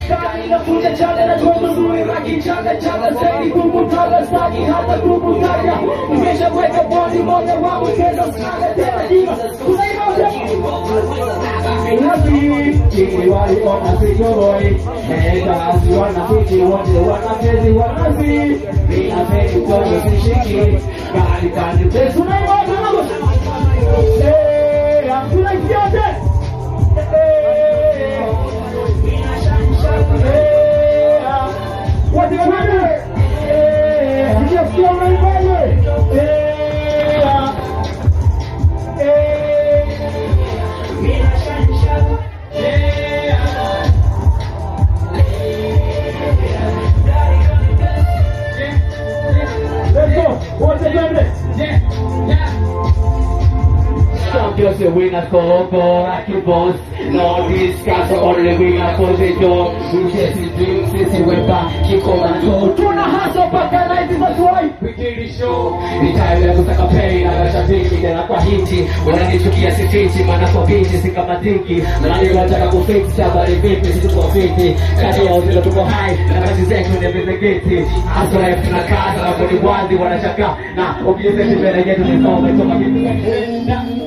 Kanina punya chale na todo zuri ragi chale chale seki kuku tala staki hata kuku kaya Nimesha weka bodi moja wangu kendo skale tena diva Kunaimoja Inafi Kiki wali kona sikoroi Mega asi wana fiti wote wana fezi wana si Mina fezi kono sishiki Kani kani pesu Kunaimoja Hakuna kiote What do you want to do? You just feel right by Let's go. What's the government? Yo soy buena como aquí vos No discuss only we are for the door We just dreams this is when back Keep on Tuna hustle paka night is that's why We get the show Ni time ya kutaka pay na mashabiki tena kwa hiti Wananichukia sifiti maana kwa binti si kama tiki Nani wataka kufix habari vipi si tuko fiti Kati ya uzilo tuko high na kazi zetu ni vizegeti Hustle life na kaza na kuni wazi wanashaka Na ukiuze mbele yetu ni sawa umetoka kitu